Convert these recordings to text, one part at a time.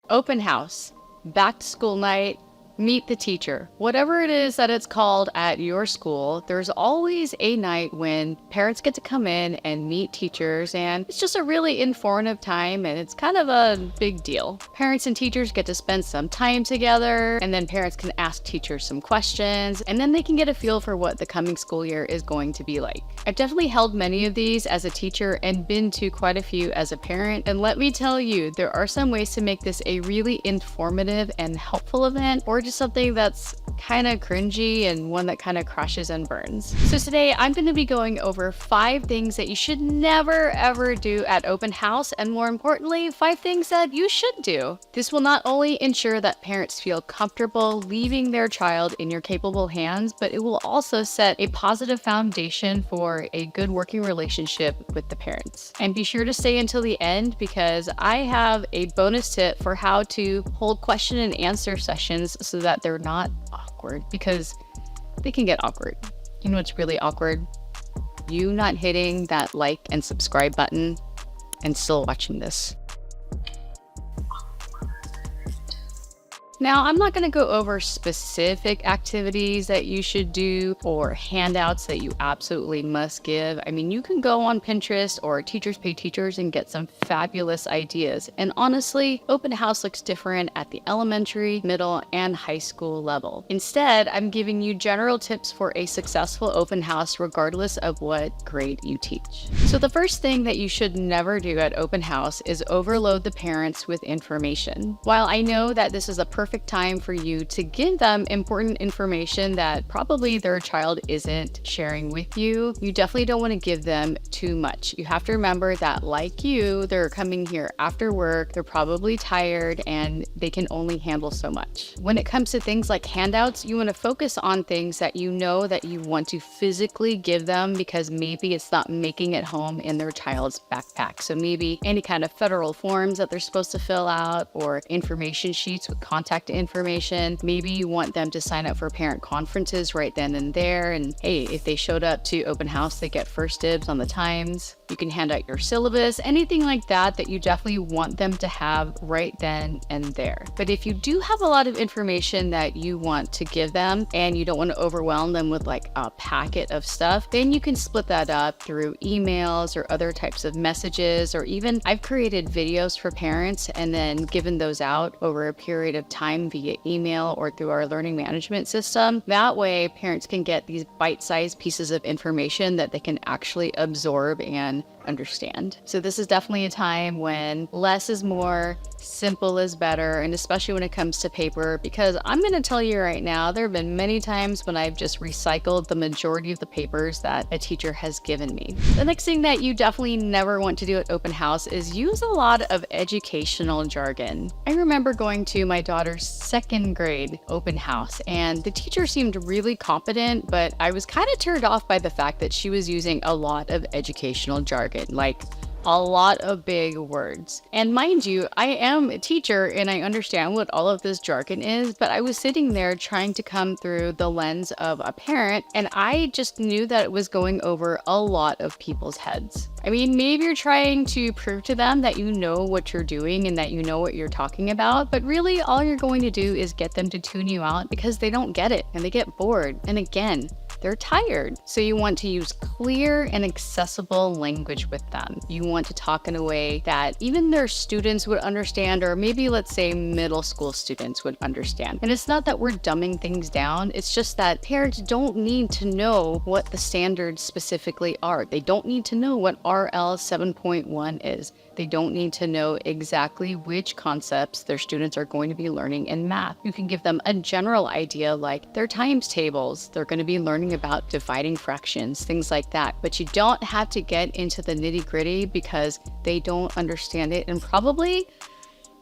Open house, back to school night, meet the teacher. Whatever it is that it's called at your school, there's always a night when parents get to come in and meet teachers, and it's just a really informative time, and it's kind of a big deal. Parents and teachers get to spend some time together, and then parents can ask teachers some questions, and then they can get a feel for what the coming school year is going to be like. I've definitely held many of these as a teacher and been to quite a few as a parent, and let me tell you, there are some ways to make this a really informative and helpful event, or just something that's kind of cringy and one that kind of crashes and burns. So today I'm going to be going over 5 things that you should never ever do at open house, and more importantly, 5 things that you should do. This will not only ensure that parents feel comfortable leaving their child in your capable hands, but it will also set a positive foundation for a good working relationship with the parents. And be sure to stay until the end, because I have a bonus tip for how to hold question and answer sessions so that they're not awkward, because they can get awkward. You know what's really awkward? You not hitting that like and subscribe button and still watching this. Now, I'm not going to go over specific activities that you should do or handouts that you absolutely must give. I mean, you can go on Pinterest or Teachers Pay Teachers and get some fabulous ideas. And honestly, open house looks different at the elementary, middle, and high school level. Instead, I'm giving you general tips for a successful open house regardless of what grade you teach. So the first thing that you should never do at open house is overload the parents with information. While I know that this is a perfect time for you to give them important information that probably their child isn't sharing with you, you definitely don't want to give them too much. You have to remember that, like you, they're coming here after work, they're probably tired, and they can only handle so much. When it comes to things like handouts, you want to focus on things that you know that you want to physically give them, because maybe it's not making it home in their child's backpack. So maybe any kind of federal forms that they're supposed to fill out, or information sheets with contact information. Maybe you want them to sign up for parent conferences right then and there, and hey, if they showed up to open house, they get first dibs on the times. You can hand out your syllabus, anything like that that you definitely want them to have right then and there. But if you do have a lot of information that you want to give them and you don't want to overwhelm them with like a packet of stuff, then you can split that up through emails or other types of messages, or even I've created videos for parents and then given those out over a period of time via email or through our learning management system. That way, parents can get these bite-sized pieces of information that they can actually absorb and understand. So this is definitely a time when less is more, simple is better, and especially when it comes to paper, because I'm going to tell you right now, there have been many times when I've just recycled the majority of the papers that a teacher has given me. The next thing that you definitely never want to do at open house is use a lot of educational jargon. I remember going to my daughter's 2nd grade open house, and the teacher seemed really competent, but I was kind of turned off by the fact that she was using a lot of educational jargon, like a lot of big words. And mind you, I am a teacher and I understand what all of this jargon is, but I was sitting there trying to come through the lens of a parent, and I just knew that it was going over a lot of people's heads. I mean, maybe you're trying to prove to them that you know what you're doing and that you know what you're talking about, but really all you're going to do is get them to tune you out because they don't get it and they get bored. And again, they're tired. So you want to use clear and accessible language with them. You want to talk in a way that even their students would understand, or maybe let's say middle school students would understand. And it's not that we're dumbing things down, it's just that parents don't need to know what the standards specifically are. They don't need to know what RL 7.1 is. They don't need to know exactly which concepts their students are going to be learning in math. You can give them a general idea like their times tables. They're going to be learning about dividing fractions, things like that. But you don't have to get into the nitty-gritty because they don't understand it, and probably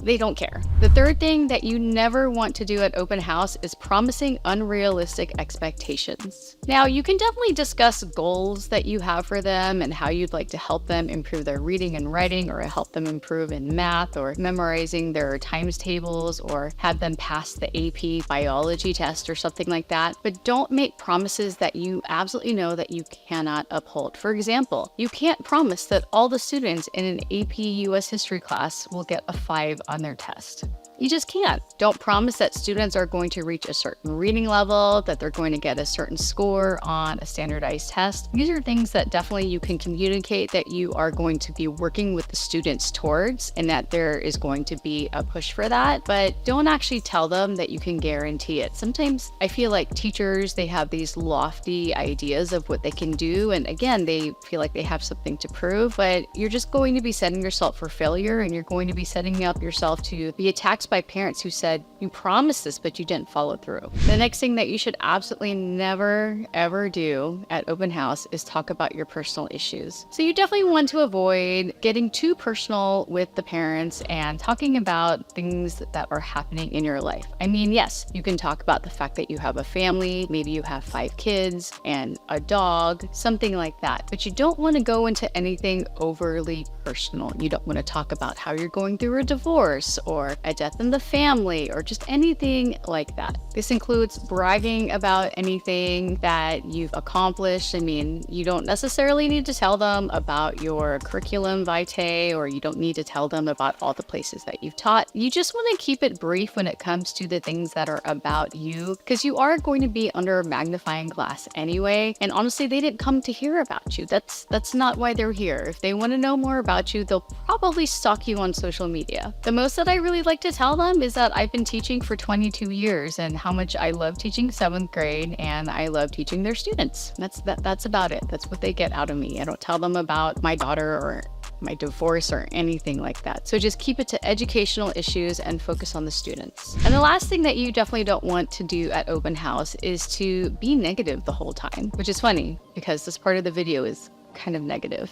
they don't care. The third thing that you never want to do at open house is promising unrealistic expectations. Now, you can definitely discuss goals that you have for them and how you'd like to help them improve their reading and writing, or help them improve in math, or memorizing their times tables, or have them pass the AP biology test or something like that. But don't make promises that you absolutely know that you cannot uphold. For example, you can't promise that all the students in an AP US history class will get a 5 on their test. You just can't. Don't promise that students are going to reach a certain reading level, that they're going to get a certain score on a standardized test. These are things that definitely you can communicate that you are going to be working with the students towards, and that there is going to be a push for that, but don't actually tell them that you can guarantee it. Sometimes I feel like teachers, they have these lofty ideas of what they can do, and again, they feel like they have something to prove, but you're just going to be setting yourself for failure, and you're going to be setting up yourself to be attacked by parents who said, you promised this, but you didn't follow through. The next thing that you should absolutely never, ever do at open house is talk about your personal issues. So you definitely want to avoid getting too personal with the parents and talking about things that are happening in your life. I mean, yes, you can talk about the fact that you have a family, maybe you have 5 kids and a dog, something like that, but you don't want to go into anything overly personal. You don't want to talk about how you're going through a divorce or a death in the family or just anything like that. This includes bragging about anything that you've accomplished. I mean, you don't necessarily need to tell them about your curriculum vitae, or you don't need to tell them about all the places that you've taught. You just want to keep it brief when it comes to the things that are about you, because you are going to be under a magnifying glass anyway. And honestly, they didn't come to hear about you. That's not why they're here. If they want to know more about you, they'll probably stalk you on social media. The most that I really like to tell them is that I've been teaching for 22 years and how much I love teaching 7th grade and I love teaching their students. That's about it. That's what they get out of me. I don't tell them about my daughter or my divorce or anything like that. So just keep it to educational issues and focus on the students. And the last thing that you definitely don't want to do at open house is to be negative the whole time, which is funny because this part of the video is kind of negative.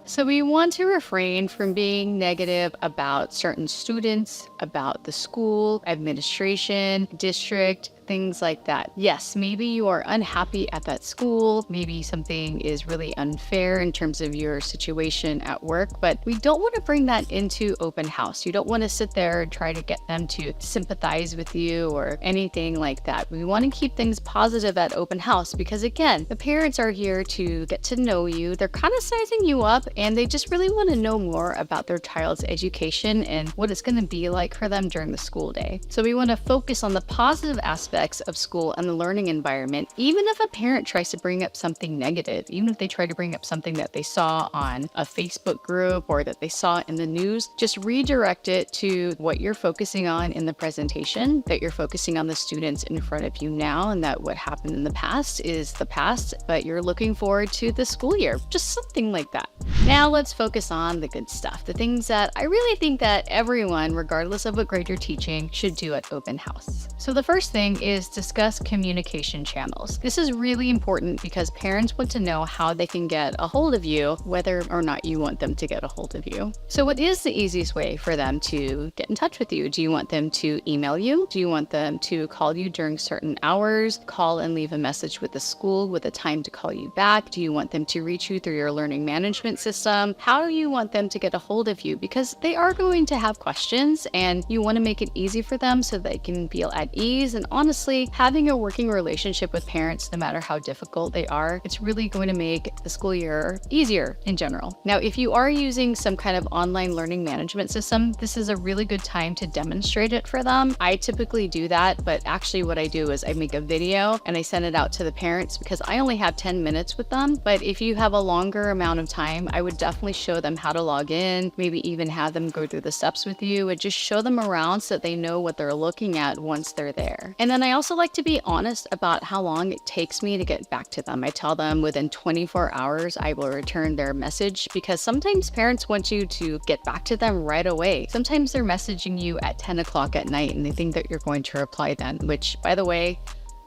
So we want to refrain from being negative about certain students, about the school, administration, district, things like that. Yes, maybe you are unhappy at that school. Maybe something is really unfair in terms of your situation at work, but we don't want to bring that into open house. You don't want to sit there and try to get them to sympathize with you or anything like that. We want to keep things positive at open house because, again, the parents are here to get to know you. They're kind of sizing you up and they just really want to know more about their child's education and what it's going to be like for them during the school day. So we want to focus on the positive aspects of school and the learning environment, even if a parent tries to bring up something negative, even if they try to bring up something that they saw on a Facebook group or that they saw in the news, just redirect it to what you're focusing on in the presentation, that you're focusing on the students in front of you now, and that what happened in the past is the past, but you're looking forward to the school year, just something like that. Now let's focus on the good stuff, the things that I really think that everyone, regardless of what grade you're teaching, should do at open house. So the first thing is discuss communication channels. This is really important because parents want to know how they can get a hold of you, whether or not you want them to get a hold of you. So what is the easiest way for them to get in touch with you? Do you want them to email you? Do you want them to call you during certain hours, call and leave a message with the school with a time to call you back? Do you want them to reach you through your learning management system? How do you want them to get a hold of you? Because they are going to have questions and you want to make it easy for them so they can feel at ease. And honestly, having a working relationship with parents, no matter how difficult they are, it's really going to make the school year easier in general. Now, if you are using some kind of online learning management system, this is a really good time to demonstrate it for them. I typically do that, but actually what I do is I make a video and I send it out to the parents because I only have 10 minutes with them. But if you have a longer amount of time, I would definitely show them how to log in, maybe even have them go through the steps with you and just show them around so that they know what they're looking at once they're there. And then I also like to be honest about how long it takes me to get back to them. I tell them within 24 hours, I will return their message because sometimes parents want you to get back to them right away. Sometimes they're messaging you at 10 o'clock at night and they think that you're going to reply then, which, by the way,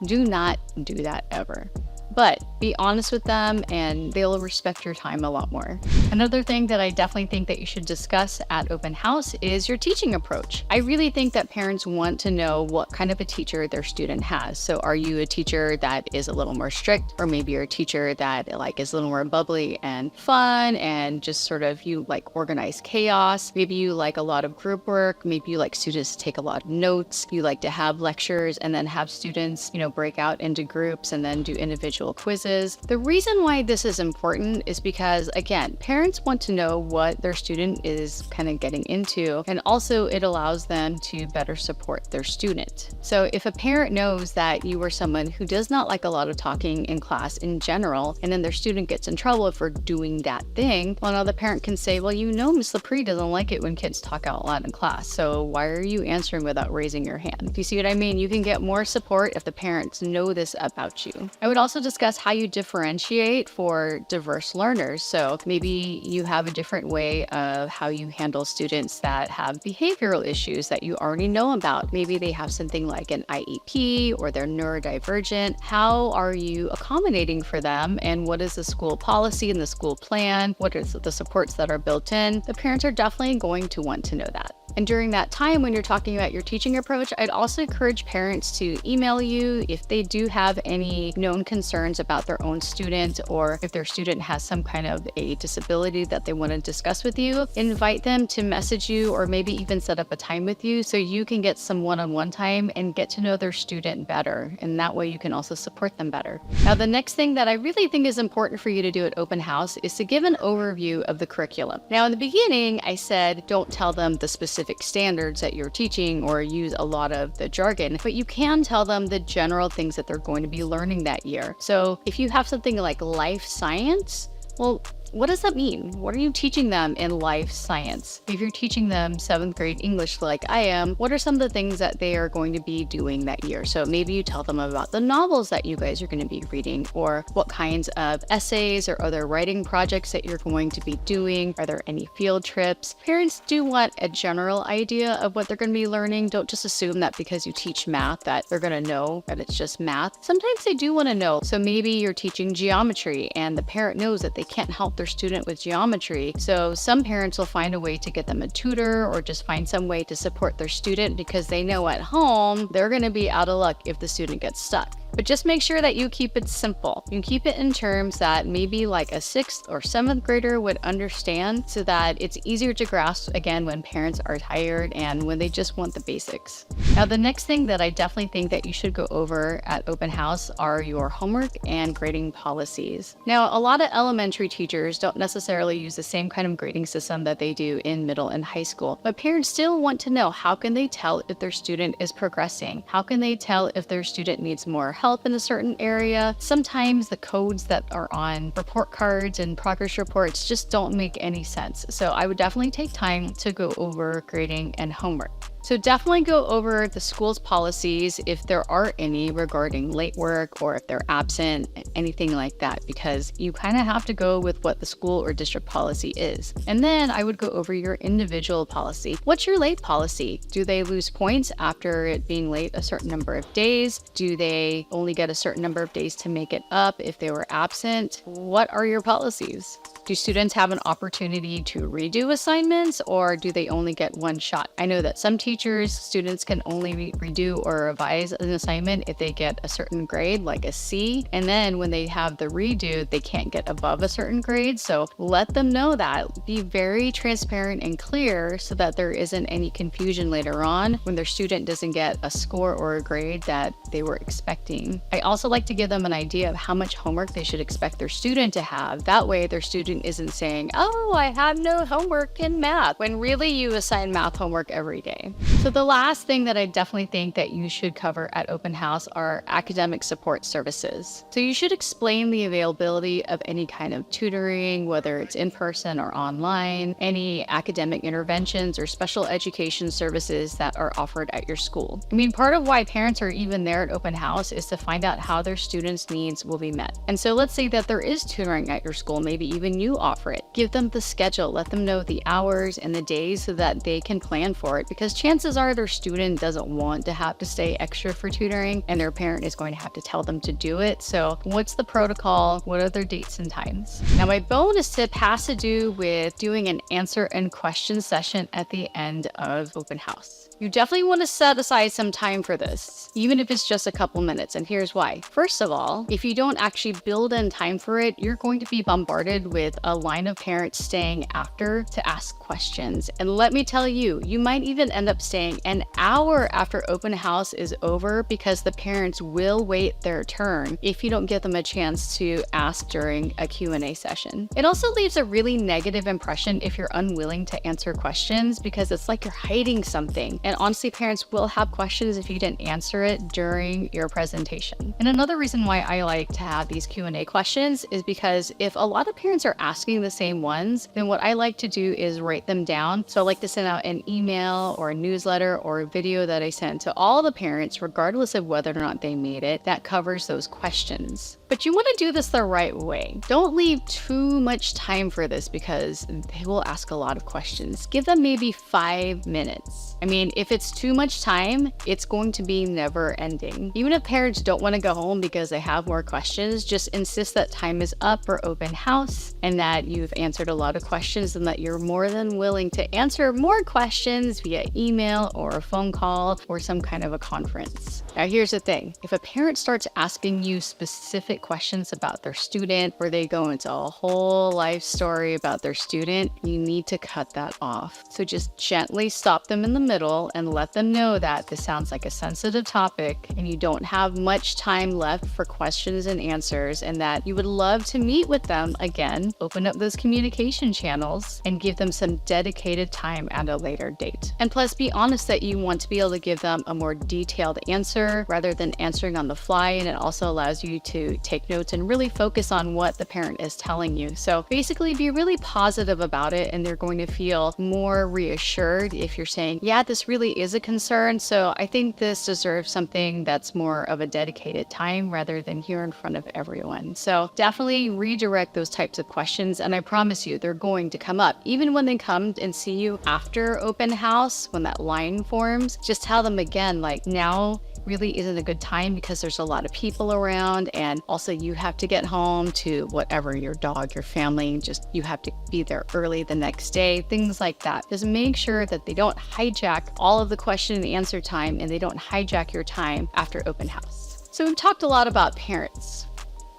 do not do that ever. But be honest with them and they'll respect your time a lot more. Another thing that I definitely think that you should discuss at open house is your teaching approach. I really think that parents want to know what kind of a teacher their student has. So are you a teacher that is a little more strict, or maybe you're a teacher that is a little more bubbly and fun and just sort of you like organized chaos. Maybe you like a lot of group work. Maybe you like students to take a lot of notes. You like to have lectures and then have students, break out into groups and then do individual quizzes. classes. The reason why this is important is because, again, parents want to know what their student is kind of getting into, and also it allows them to better support their student. So if a parent knows that you are someone who does not like a lot of talking in class in general, and then their student gets in trouble for doing that thing, well, now the parent can say, well, you know, Miss LaPree doesn't like it when kids talk out loud in class, so why are you answering without raising your hand? Do you see what I mean? You can get more support if the parents know this about you. I would also discuss how you differentiate for diverse learners. So maybe you have a different way of how you handle students that have behavioral issues that you already know about. Maybe they have something like an IEP or they're neurodivergent. How are you accommodating for them? And what is the school policy and the school plan? What are the supports that are built in? The parents are definitely going to want to know that. And during that time, when you're talking about your teaching approach, I'd also encourage parents to email you if they do have any known concerns about their own student, or if their student has some kind of a disability that they want to discuss with you. Invite them to message you, or maybe even set up a time with you so you can get some one-on-one time and get to know their student better. And that way you can also support them better. Now, the next thing that I really think is important for you to do at open house is to give an overview of the curriculum. Now, in the beginning, I said, don't tell them the specific standards that you're teaching or use a lot of the jargon, but you can tell them the general things that they're going to be learning that year. So if you have something like life science, well, what does that mean? What are you teaching them in life science? If you're teaching them 7th grade English like I am, what are some of the things that they are going to be doing that year? So maybe you tell them about the novels that you guys are going to be reading, or what kinds of essays or other writing projects that you're going to be doing. Are there any field trips? Parents do want a general idea of what they're going to be learning. Don't just assume that because you teach math that they're going to know that it's just math. Sometimes they do want to know. So maybe you're teaching geometry and the parent knows that they can't help their student with geometry. So some parents will find a way to get them a tutor, or just find some way to support their student because they know at home they're going to be out of luck if the student gets stuck. But just make sure that you keep it simple. You keep it in terms that maybe like a 6th or 7th grader would understand, so that it's easier to grasp, again, when parents are tired and when they just want the basics. Now, the next thing that I definitely think that you should go over at open house are your homework and grading policies. Now, a lot of elementary teachers don't necessarily use the same kind of grading system that they do in middle and high school, but parents still want to know, how can they tell if their student is progressing? How can they tell if their student needs more help in a certain area? Sometimes the codes that are on report cards and progress reports just don't make any sense. So I would definitely take time to go over grading and homework. So definitely go over the school's policies, if there are any, regarding late work or if they're absent, anything like that, because you kind of have to go with what the school or district policy is. And then I would go over your individual policy. What's your late policy? Do they lose points after it being late a certain number of days? Do they only get a certain number of days to make it up if they were absent? What are your policies? Do students have an opportunity to redo assignments, or do they only get one shot? I know that some teachers, students can only redo or revise an assignment if they get a certain grade, like a C. And then when they have the redo, they can't get above a certain grade. So let them know that. Be very transparent and clear so that there isn't any confusion later on when their student doesn't get a score or a grade that they were expecting. I also like to give them an idea of how much homework they should expect their student to have. That way their student isn't saying, oh, I have no homework in math, when really you assign math homework every day. So the last thing that I definitely think that you should cover at open house are academic support services. So you should explain the availability of any kind of tutoring, whether it's in person or online, any academic interventions or special education services that are offered at your school. I mean, part of why parents are even there at open house is to find out how their students' needs will be met. And so let's say that there is tutoring at your school, maybe even you offer it. Give them the schedule, let them know the hours and the days so that they can plan for it, because chances are their student doesn't want to have to stay extra for tutoring and their parent is going to have to tell them to do it. So what's the protocol? What are their dates and times? Now, my bonus tip has to do with doing an answer and question session at the end of open house. You definitely want to set aside some time for this, even if it's just a couple minutes, and here's why. First of all, if you don't actually build in time for it, you're going to be bombarded with a line of parents staying after to ask questions. And let me tell you, you might even end up staying an hour after open house is over because the parents will wait their turn if you don't give them a chance to ask during a Q&A session. It also leaves a really negative impression if you're unwilling to answer questions because it's like you're hiding something. And honestly, parents will have questions if you didn't answer it during your presentation. And another reason why I like to have these Q&A questions is because if a lot of parents are asking the same ones, then what I like to do is write them down. So I like to send out an email or a newsletter or a video that I send to all the parents, regardless of whether or not they made it, that covers those questions. But you want to do this the right way. Don't leave too much time for this because they will ask a lot of questions. Give them maybe 5 minutes. I mean, if it's too much time, it's going to be never ending. Even if parents don't want to go home because they have more questions, just insist that time is up for open house and that you've answered a lot of questions and that you're more than willing to answer more questions via email or a phone call or some kind of a conference. Now, here's the thing. If a parent starts asking you specific questions about their student, or they go into a whole life story about their student, you need to cut that off. So just gently stop them in the middle and let them know that this sounds like a sensitive topic and you don't have much time left for questions and answers, and that you would love to meet with them again, open up those communication channels and give them some dedicated time at a later date. And plus, be honest that you want to be able to give them a more detailed answer rather than answering on the fly, and it also allows you to take notes and really focus on what the parent is telling you. So basically be really positive about it, and they're going to feel more reassured if you're saying, yeah, this really is a concern, so I think this deserves something that's more of a dedicated time rather than here in front of everyone. So definitely redirect those types of questions, and I promise you they're going to come up. Even when they come and see you after open house, when that line forms, just tell them again, like, now really isn't a good time because there's a lot of people around, and also you have to get home to whatever, your dog, your family, just you have to be there early the next day, things like that. Just make sure that they don't hijack all of the question and answer time, and they don't hijack your time after open house. So we've talked a lot about parents.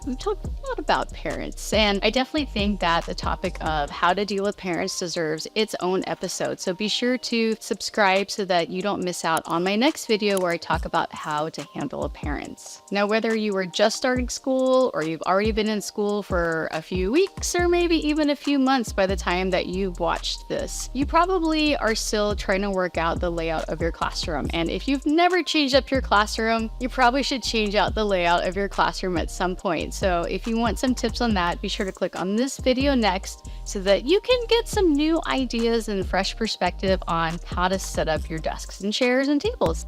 We've talked a lot about parents, and I definitely think that the topic of how to deal with parents deserves its own episode. So be sure to subscribe so that you don't miss out on my next video where I talk about how to handle parents. Now, whether you were just starting school or you've already been in school for a few weeks or maybe even a few months by the time that you've watched this, you probably are still trying to work out the layout of your classroom. And if you've never changed up your classroom, you probably should change out the layout of your classroom at some point. So if you want some tips on that, be sure to click on this video next so that you can get some new ideas and fresh perspective on how to set up your desks and chairs and tables.